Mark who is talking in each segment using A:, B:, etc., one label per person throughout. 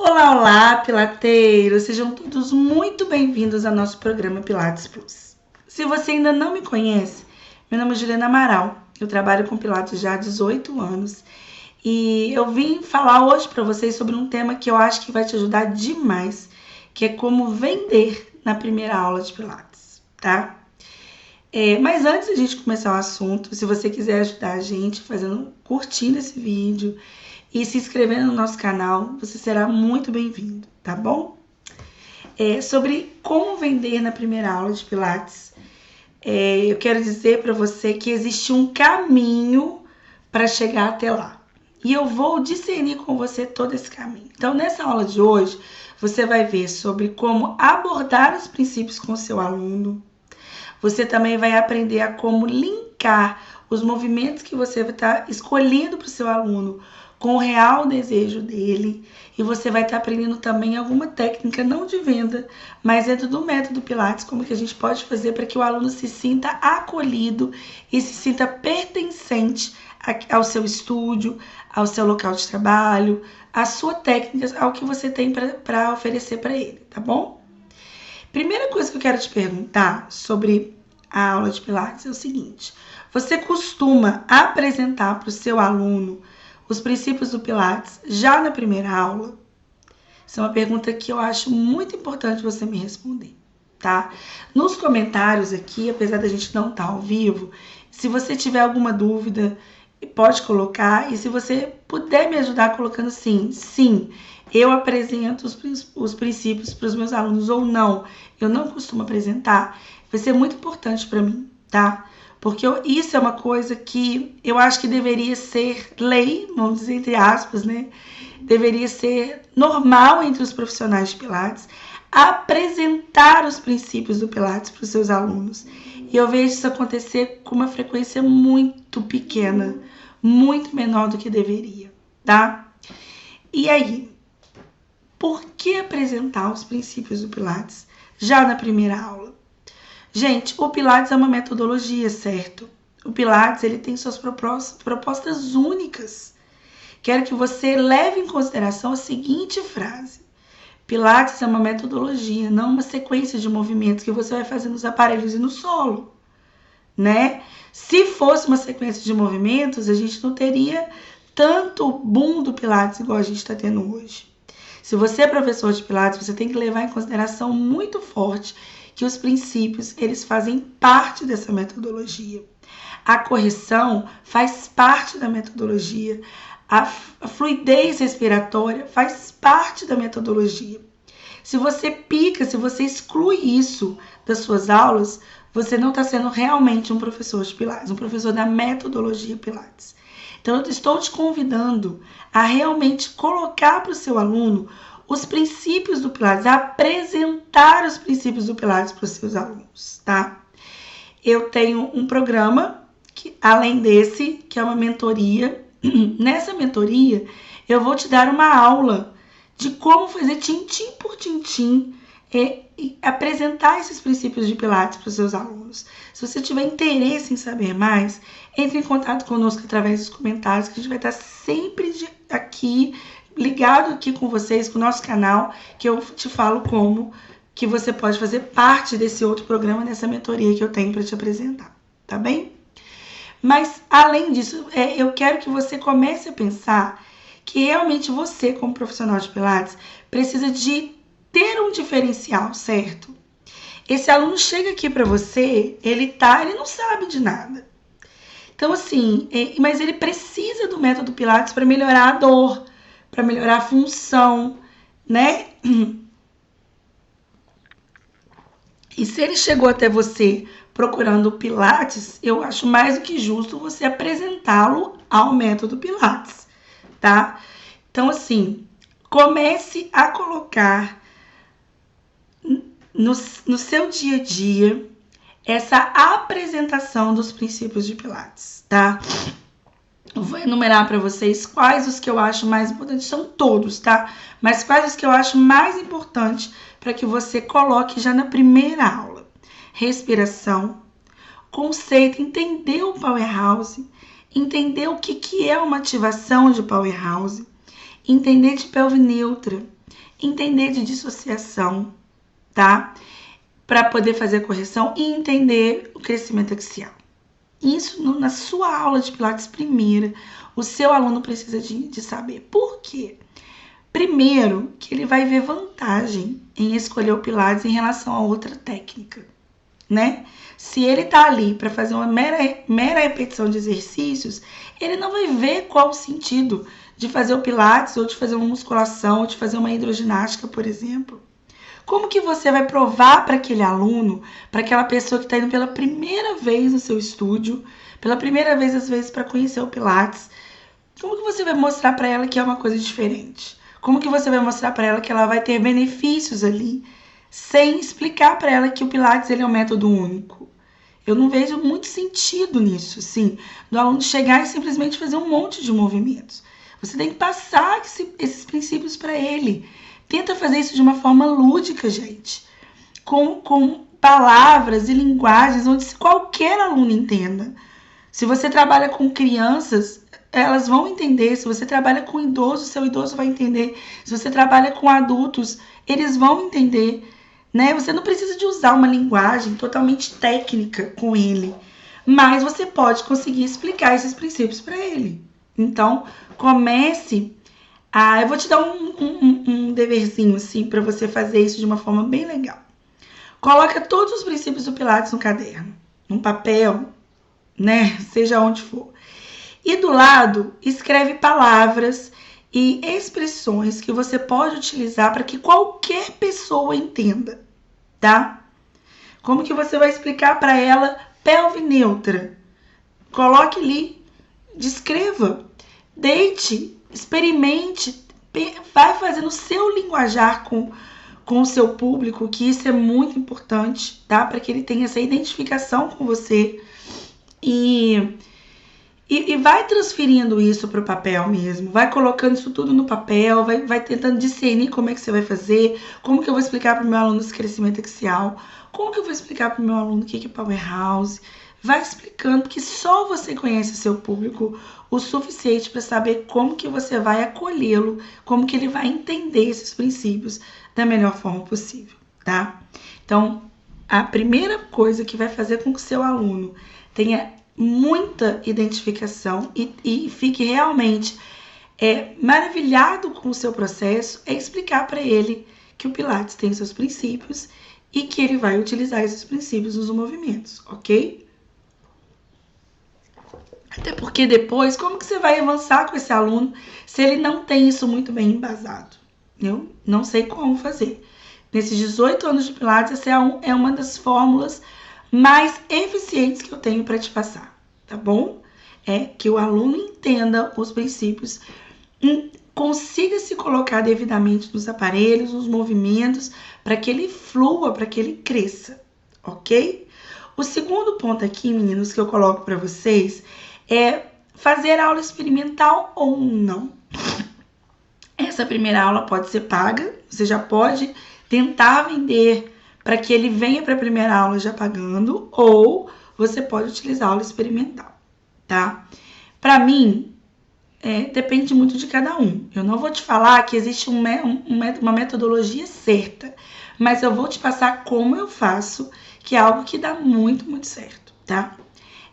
A: Olá, olá, pilateiros! Sejam todos muito bem-vindos ao nosso programa Pilates Plus. Se você ainda não me conhece, meu nome é Juliana Amaral. Eu trabalho com Pilates já há 18 anos e eu vim falar hoje para vocês sobre um tema que eu acho que vai te ajudar demais, que é como vender na primeira aula de Pilates, tá? Mas antes de a gente começar o assunto, se você quiser ajudar a gente curtindo esse vídeo e se inscrevendo no nosso canal, você será muito bem-vindo, tá bom? Sobre como vender na primeira aula de Pilates, eu quero dizer para você que existe um caminho para chegar até lá. E eu vou discernir com você todo esse caminho. Então, nessa aula de hoje, você vai ver sobre como abordar os princípios com o seu aluno. Você também vai aprender a como linkar os movimentos que você vai estar escolhendo para o seu aluno com o real desejo dele. E você vai estar aprendendo também alguma técnica, não de venda, mas dentro do método Pilates, como que a gente pode fazer para que o aluno se sinta acolhido e se sinta pertencente ao seu estúdio, ao seu local de trabalho, às suas técnicas, ao que você tem para oferecer para ele, tá bom? Primeira coisa que eu quero te perguntar sobre a aula de Pilates é o seguinte: você costuma apresentar para o seu aluno os princípios do Pilates já na primeira aula? Essa é uma pergunta que eu acho muito importante você me responder, tá? Nos comentários aqui, apesar da gente não estar ao vivo, se você tiver alguma dúvida, pode colocar. E se você puder me ajudar colocando sim, eu apresento os princípios para os meus alunos ou não, eu não costumo apresentar, vai ser muito importante para mim, tá? Porque isso é uma coisa que eu acho que deveria ser lei, vamos dizer entre aspas, né? Deveria ser normal entre os profissionais de Pilates apresentar os princípios do Pilates para os seus alunos. E eu vejo isso acontecer com uma frequência muito pequena, muito menor do que deveria, tá? E aí, por que apresentar os princípios do Pilates já na primeira aula? Gente, o Pilates é uma metodologia, certo? O Pilates, ele tem suas propostas únicas. Quero que você leve em consideração a seguinte frase: Pilates é uma metodologia, não uma sequência de movimentos que você vai fazer nos aparelhos e no solo, né? Se fosse uma sequência de movimentos, a gente não teria tanto boom do Pilates igual a gente está tendo hoje. Se você é professor de Pilates, você tem que levar em consideração muito forte que os princípios, eles fazem parte dessa metodologia. A correção faz parte da metodologia. A fluidez respiratória faz parte da metodologia. Se você se você exclui isso das suas aulas, você não está sendo realmente um professor de Pilates, um professor da metodologia Pilates. Então, eu estou te convidando a realmente colocar para o seu aluno os princípios do Pilates, apresentar os princípios do Pilates para os seus alunos, tá? Eu tenho um programa, além desse, que é uma mentoria. Nessa mentoria, eu vou te dar uma aula de como fazer tintim por tintim e apresentar esses princípios de Pilates para os seus alunos. Se você tiver interesse em saber mais, entre em contato conosco através dos comentários, que a gente vai estar sempre aqui, ligado aqui com vocês, com o nosso canal, que eu te falo como que você pode fazer parte desse outro programa, dessa mentoria que eu tenho para te apresentar, tá bem? Mas, além disso, eu quero que você comece a pensar que realmente você, como profissional de Pilates, precisa de ter um diferencial, certo? Esse aluno chega aqui para você, ele não sabe de nada. Então, assim, mas ele precisa do método Pilates para melhorar a dor, para melhorar a função, né? E se ele chegou até você procurando o Pilates, eu acho mais do que justo você apresentá-lo ao método Pilates, tá? Então, assim, comece a colocar no seu dia a dia essa apresentação dos princípios de Pilates, tá? Eu vou enumerar para vocês quais os que eu acho mais importantes, são todos, tá? Mas quais os que eu acho mais importantes para que você coloque já na primeira aula. Respiração, conceito, entender o Powerhouse, entender o que é uma ativação de Powerhouse, entender de pelve neutra, entender de dissociação, tá? Para poder fazer a correção e entender o crescimento axial. Isso na sua aula de Pilates primeira, o seu aluno precisa de saber. Por quê? Primeiro, que ele vai ver vantagem em escolher o Pilates em relação a outra técnica, né? Se ele tá ali para fazer uma mera repetição de exercícios, ele não vai ver qual o sentido de fazer o Pilates, ou de fazer uma musculação, ou de fazer uma hidroginástica, por exemplo. Como que você vai provar para aquele aluno, para aquela pessoa que está indo pela primeira vez no seu estúdio, pela primeira vez, às vezes, para conhecer o Pilates, como que você vai mostrar para ela que é uma coisa diferente? Como que você vai mostrar para ela que ela vai ter benefícios ali, sem explicar para ela que o Pilates ele é um método único? Eu não vejo muito sentido nisso, assim, do aluno chegar e simplesmente fazer um monte de movimentos. Você tem que passar esses princípios para ele. Tenta fazer isso de uma forma lúdica, gente. Com palavras e linguagens onde qualquer aluno entenda. Se você trabalha com crianças, elas vão entender. Se você trabalha com idosos, seu idoso vai entender. Se você trabalha com adultos, eles vão entender, né? Você não precisa de usar uma linguagem totalmente técnica com ele, mas você pode conseguir explicar esses princípios para ele. Então, comece a... Eu vou te dar um deverzinho, assim, para você fazer isso de uma forma bem legal. Coloca todos os princípios do Pilates no caderno, num papel, né? Seja onde for. E do lado, escreve palavras e expressões que você pode utilizar para que qualquer pessoa entenda, tá? Como que você vai explicar para ela pelve neutra? Coloque ali, descreva, deite, experimente, vai fazendo o seu linguajar com o seu público, que isso é muito importante, tá? Para que ele tenha essa identificação com você e vai transferindo isso para o papel mesmo, vai colocando isso tudo no papel, vai tentando discernir como é que você vai fazer, como que eu vou explicar para o meu aluno esse crescimento axial, como que eu vou explicar para o meu aluno o que é Powerhouse. Vai explicando, porque só você conhece o seu público o suficiente para saber como que você vai acolhê-lo, como que ele vai entender esses princípios da melhor forma possível, tá? Então, a primeira coisa que vai fazer com que o seu aluno tenha muita identificação e fique realmente maravilhado com o seu processo é explicar para ele que o Pilates tem seus princípios e que ele vai utilizar esses princípios nos movimentos, ok? Até porque depois, como que você vai avançar com esse aluno se ele não tem isso muito bem embasado? Eu não sei como fazer. Nesses 18 anos de Pilates, essa é uma das fórmulas mais eficientes que eu tenho para te passar, tá bom? É que o aluno entenda os princípios, consiga se colocar devidamente nos aparelhos, nos movimentos, para que ele flua, para que ele cresça, ok? O segundo ponto aqui, meninos, que eu coloco para vocês é fazer aula experimental ou não. Essa primeira aula pode ser paga, você já pode tentar vender para que ele venha para a primeira aula já pagando, ou você pode utilizar aula experimental, tá? Para mim, depende muito de cada um. Eu não vou te falar que existe uma metodologia certa, mas eu vou te passar como eu faço, que é algo que dá muito, muito certo, tá?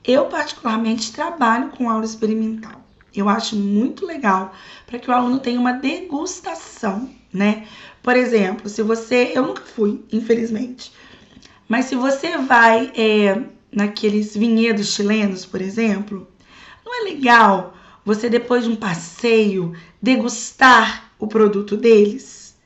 A: Eu, particularmente, trabalho com aula experimental. Eu acho muito legal para que o aluno tenha uma degustação, né? Por exemplo, se você... Eu nunca fui, infelizmente. Mas se você vai naqueles vinhedos chilenos, por exemplo, não é legal você, depois de um passeio, degustar o produto deles?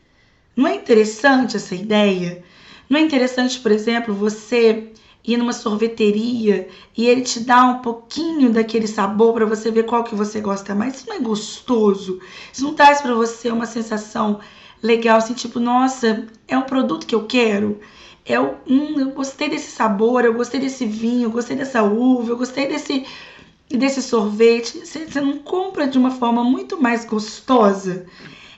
A: Não é interessante essa ideia? Não é interessante, por exemplo, você ir numa sorveteria e ele te dá um pouquinho daquele sabor para você ver qual que você gosta mais? Isso não é gostoso? Isso não traz para você uma sensação legal, assim, tipo, nossa, é um produto que eu quero? Eu gostei desse sabor, eu gostei desse vinho, eu gostei dessa uva, eu gostei desse sorvete. Você não compra de uma forma muito mais gostosa?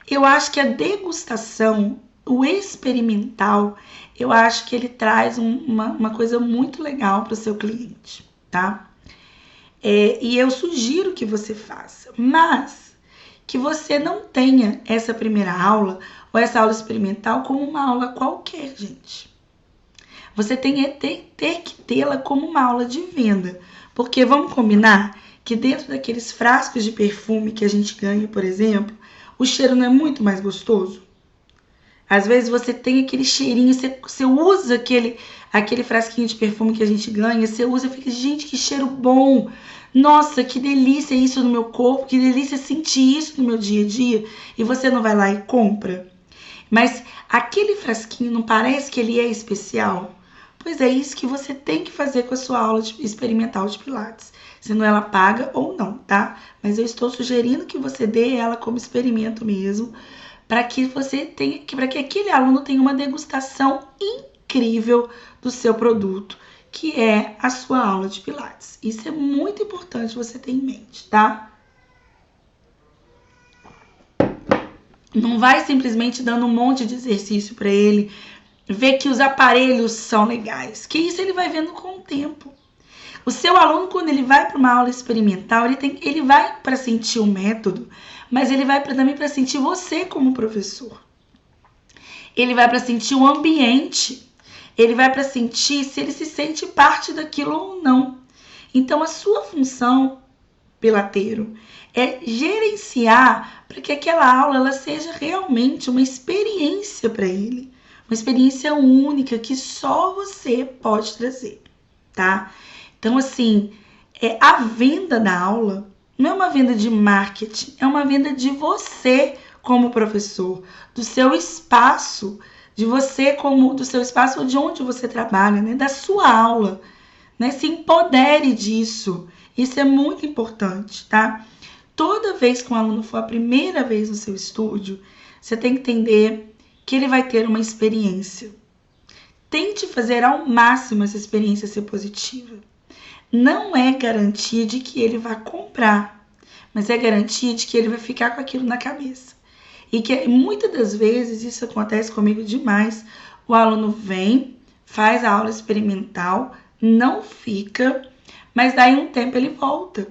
A: Eu acho que a degustação, o experimental, eu acho que ele traz uma coisa muito legal para o seu cliente, tá? E eu sugiro que você faça, mas que você não tenha essa primeira aula ou essa aula experimental como uma aula qualquer, gente. Você tem que tê-la como uma aula de venda. Porque vamos combinar que dentro daqueles frascos de perfume que a gente ganha, por exemplo, o cheiro não é muito mais gostoso? Às vezes você tem aquele cheirinho, você usa aquele frasquinho de perfume que a gente ganha, você usa e fica, gente, que cheiro bom! Nossa, que delícia isso no meu corpo, que delícia sentir isso no meu dia a dia. E você não vai lá e compra. Mas aquele frasquinho não parece que ele é especial? Pois é isso que você tem que fazer com a sua aula experimental de Pilates. Sendo ela paga ou não, tá? Mas eu estou sugerindo que você dê ela como experimento mesmo, para que aquele aluno tenha uma degustação incrível do seu produto, que é a sua aula de Pilates. Isso é muito importante você ter em mente, tá? Não vai simplesmente dando um monte de exercício para ele, ver que os aparelhos são legais, que isso ele vai vendo com o tempo. O seu aluno, quando ele vai para uma aula experimental, ele vai para sentir o método, mas ele vai também para sentir você como professor. Ele vai para sentir o ambiente, ele vai para sentir se ele se sente parte daquilo ou não. Então, a sua função, pilateiro, é gerenciar para que aquela aula ela seja realmente uma experiência para ele. Uma experiência única que só você pode trazer, tá? Então, assim, a venda da aula não é uma venda de marketing, é uma venda de você como professor, do seu espaço, do seu espaço de onde você trabalha, né? Da sua aula, né? Se empodere disso. Isso é muito importante, tá? Toda vez que um aluno for a primeira vez no seu estúdio, você tem que entender que ele vai ter uma experiência. Tente fazer ao máximo essa experiência ser positiva. Não é garantia de que ele vai comprar, mas é garantia de que ele vai ficar com aquilo na cabeça. E que muitas das vezes, isso acontece comigo demais, o aluno vem, faz a aula experimental, não fica, mas daí um tempo ele volta.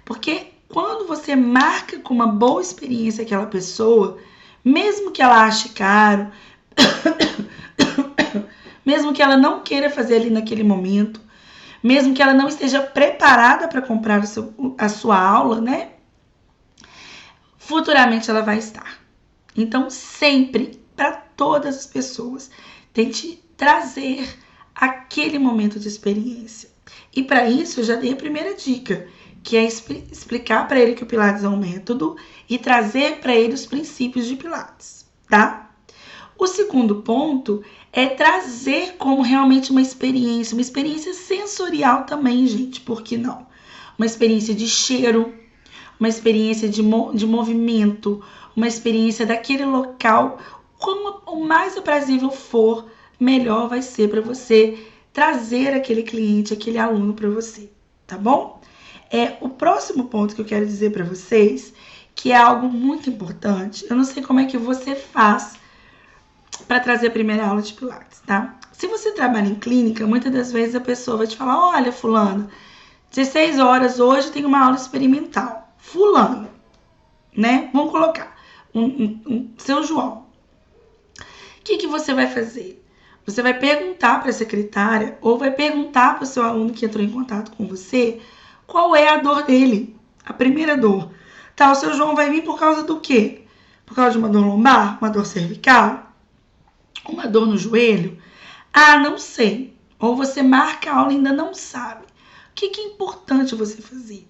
A: Porque quando você marca com uma boa experiência aquela pessoa, mesmo que ela ache caro, mesmo que ela não queira fazer ali naquele momento, mesmo que ela não esteja preparada para comprar a sua aula, né? Futuramente ela vai estar. Então, sempre, para todas as pessoas, tente trazer aquele momento de experiência. E para isso, eu já dei a primeira dica, que é explicar para ele que o Pilates é um método e trazer para ele os princípios de Pilates, tá? O segundo ponto é trazer como realmente uma experiência sensorial também, gente, por que não? Uma experiência de cheiro, uma experiência de movimento, uma experiência daquele local. Como o mais aprazível for, melhor vai ser para você trazer aquele cliente, aquele aluno para você, tá bom? O próximo ponto que eu quero dizer para vocês, que é algo muito importante, eu não sei como é que você faz para trazer a primeira aula de Pilates, tá? Se você trabalha em clínica, muitas das vezes a pessoa vai te falar, olha, fulano, 16 horas hoje tem uma aula experimental. Fulano, né? Vamos colocar seu João. O que você vai fazer? Você vai perguntar para a secretária ou vai perguntar para o seu aluno que entrou em contato com você qual é a dor dele, a primeira dor. Tá, o seu João vai vir por causa do quê? Por causa de uma dor lombar, uma dor cervical, uma dor no joelho? Ah, não sei. Ou você marca a aula e ainda não sabe. O que é importante você fazer?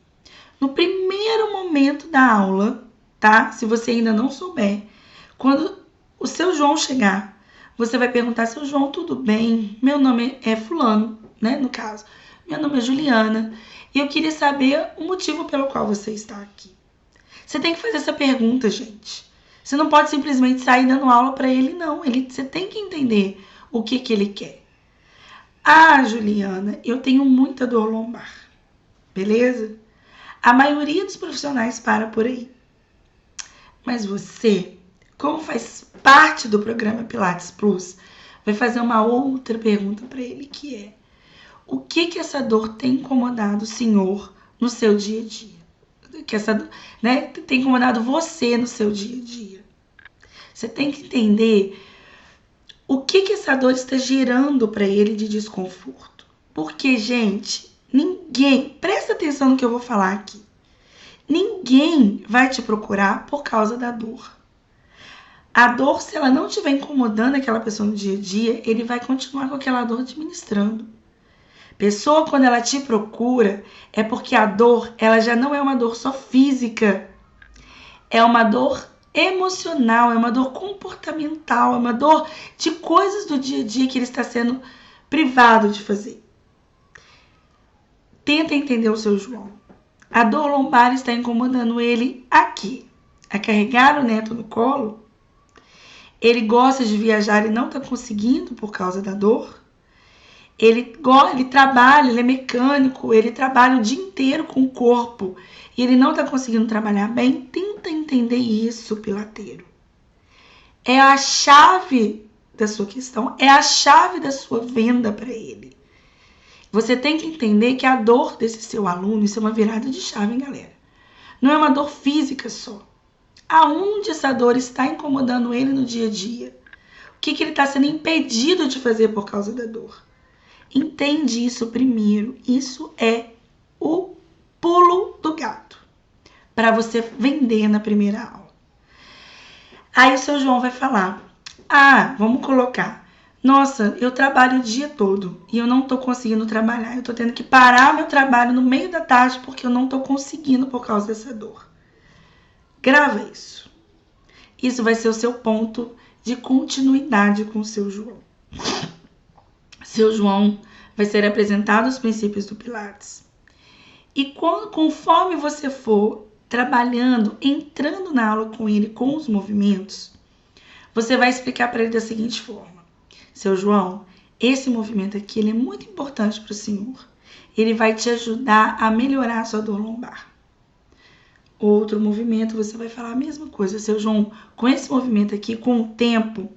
A: No primeiro momento da aula, tá? Se você ainda não souber, quando o seu João chegar, você vai perguntar, seu João, tudo bem? Meu nome é fulano, né? No caso, meu nome é Juliana e eu queria saber o motivo pelo qual você está aqui. Você tem que fazer essa pergunta, gente. Você não pode simplesmente sair dando aula para ele, não. Você tem que entender o que ele quer. Ah, Juliana, eu tenho muita dor lombar. Beleza? A maioria dos profissionais para por aí. Mas você, como faz parte do programa Pilates Plus, vai fazer uma outra pergunta para ele, que é: o que essa dor tem incomodado o senhor no seu dia a dia? né, tem incomodado você no seu dia a dia. Você tem que entender o que essa dor está gerando para ele de desconforto. Porque, gente, presta atenção no que eu vou falar aqui. Ninguém vai te procurar por causa da dor. A dor, se ela não estiver incomodando aquela pessoa no dia a dia, ele vai continuar com aquela dor administrando. Pessoa, quando ela te procura, é porque a dor, ela já não é uma dor só física. É uma dor emocional, é uma dor comportamental, é uma dor de coisas do dia a dia que ele está sendo privado de fazer. Tenta entender o seu João. A dor lombar está incomodando ele aqui. A carregar o neto no colo. Ele gosta de viajar e não está conseguindo por causa da dor. Ele trabalha, ele é mecânico, ele trabalha o dia inteiro com o corpo e ele não está conseguindo trabalhar bem. Tenta entender isso, pilateiro. É a chave da sua questão, é a chave da sua venda para ele. Você tem que entender que a dor desse seu aluno, isso é uma virada de chave, hein, galera? Não é uma dor física só. Aonde essa dor está incomodando ele no dia a dia? O que ele está sendo impedido de fazer por causa da dor? Entende isso primeiro. Isso é o pulo do gato para você vender na primeira aula. Aí o seu João vai falar: vamos colocar. Nossa, eu trabalho o dia todo e eu não tô conseguindo trabalhar. Eu tô tendo que parar meu trabalho no meio da tarde porque eu não tô conseguindo por causa dessa dor. Grava isso. Isso vai ser o seu ponto de continuidade com o seu João. Seu João vai ser apresentado os princípios do Pilates. E conforme você for trabalhando, entrando na aula com ele, com os movimentos, você vai explicar para ele da seguinte forma: seu João, esse movimento aqui ele é muito importante para o senhor. Ele vai te ajudar a melhorar a sua dor lombar. Outro movimento, você vai falar a mesma coisa. Seu João, com esse movimento aqui, com o tempo,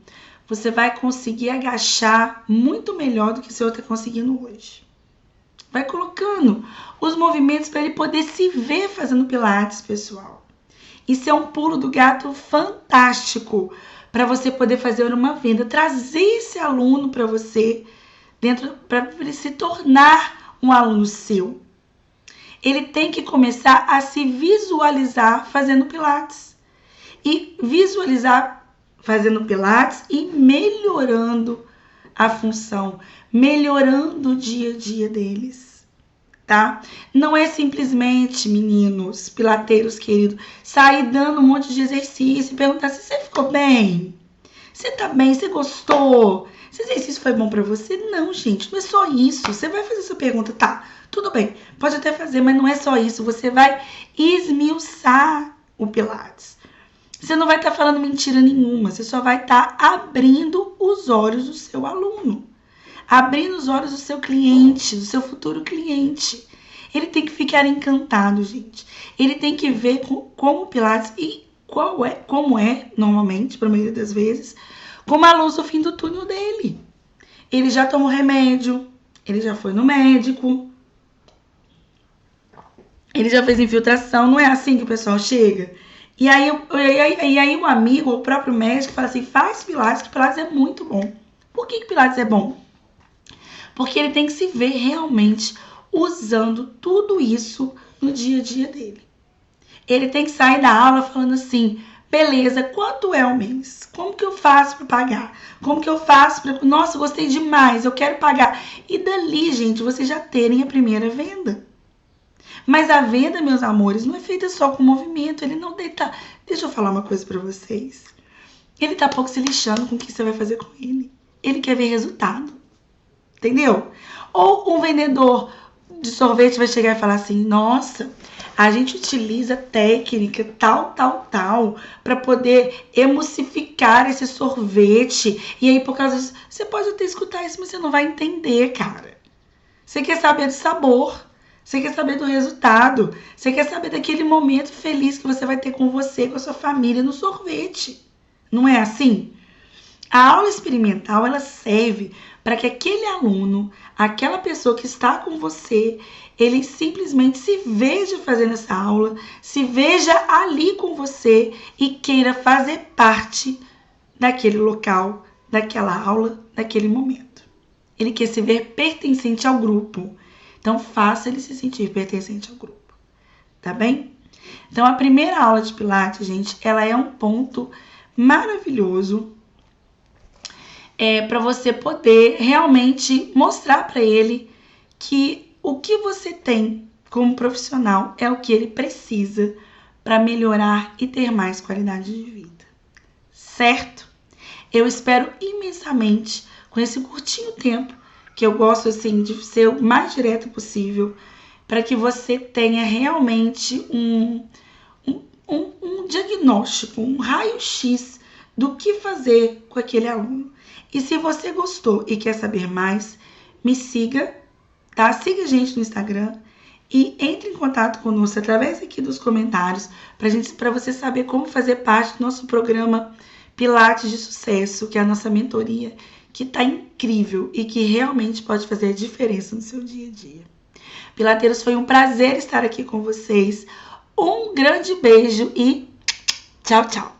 A: você vai conseguir agachar muito melhor do que o senhor está conseguindo hoje. Vai colocando os movimentos para ele poder se ver fazendo Pilates, pessoal. Isso é um pulo do gato fantástico para você poder fazer uma venda. Trazer esse aluno para você, para ele se tornar um aluno seu. Ele tem que começar a se visualizar fazendo Pilates. E visualizar fazendo Pilates e melhorando a função, melhorando o dia a dia deles, tá? Não é simplesmente, meninos, pilateiros queridos, sair dando um monte de exercício e perguntar se você ficou bem, você tá bem, você gostou, esse exercício foi bom pra você? Não, gente, não é só isso. Você vai fazer essa pergunta, tá, tudo bem, pode até fazer, mas não é só isso. Você vai esmiuçar o Pilates. Você não vai estar falando mentira nenhuma, você só vai estar abrindo os olhos do seu aluno, abrindo os olhos do seu cliente, do seu futuro cliente. Ele tem que ficar encantado, gente. Ele tem que ver como o Pilates e como é, normalmente, para a maioria das vezes, como a luz no fim do túnel dele. Ele já tomou remédio, ele já foi no médico, ele já fez infiltração, não é assim que o pessoal chega? E aí um amigo ou o próprio médico fala assim, faz Pilates, que Pilates é muito bom. Por que Pilates é bom? Porque ele tem que se ver realmente usando tudo isso no dia a dia dele. Ele tem que sair da aula falando assim, beleza, quanto é o mês? Como que eu faço para pagar? Como que eu faço para... Nossa, gostei demais, eu quero pagar. E dali, gente, vocês já terem a primeira venda. Mas a venda, meus amores, não é feita só com movimento. Ele não deita... Deixa eu falar uma coisa pra vocês. Ele tá pouco se lixando com o que você vai fazer com ele. Ele quer ver resultado. Entendeu? Ou um vendedor de sorvete vai chegar e falar assim, nossa, a gente utiliza técnica tal, para poder emulsificar esse sorvete. E aí, por causa disso, você pode até escutar isso, mas você não vai entender, cara. Você quer saber do sabor. Você quer saber do resultado. Você quer saber daquele momento feliz que você vai ter com você, com a sua família, no sorvete. Não é assim? A aula experimental, ela serve para que aquele aluno, aquela pessoa que está com você, ele simplesmente se veja fazendo essa aula, se veja ali com você e queira fazer parte daquele local, daquela aula, daquele momento. Ele quer se ver pertencente ao grupo. Então, faça ele se sentir pertencente ao grupo. Tá bem? Então, a primeira aula de Pilates, gente, ela é um ponto maravilhoso para você poder realmente mostrar para ele que o que você tem como profissional é o que ele precisa para melhorar e ter mais qualidade de vida. Certo? Eu espero imensamente, com esse curtinho tempo, que eu gosto assim de ser o mais direto possível, para que você tenha realmente um diagnóstico, um raio-x do que fazer com aquele aluno. E se você gostou e quer saber mais, me siga, tá? Siga a gente no Instagram e entre em contato conosco através aqui dos comentários para você saber como fazer parte do nosso programa Pilates de Sucesso, que é a nossa mentoria, que tá incrível e que realmente pode fazer a diferença no seu dia a dia. Pilateiros, foi um prazer estar aqui com vocês. Um grande beijo e tchau, tchau!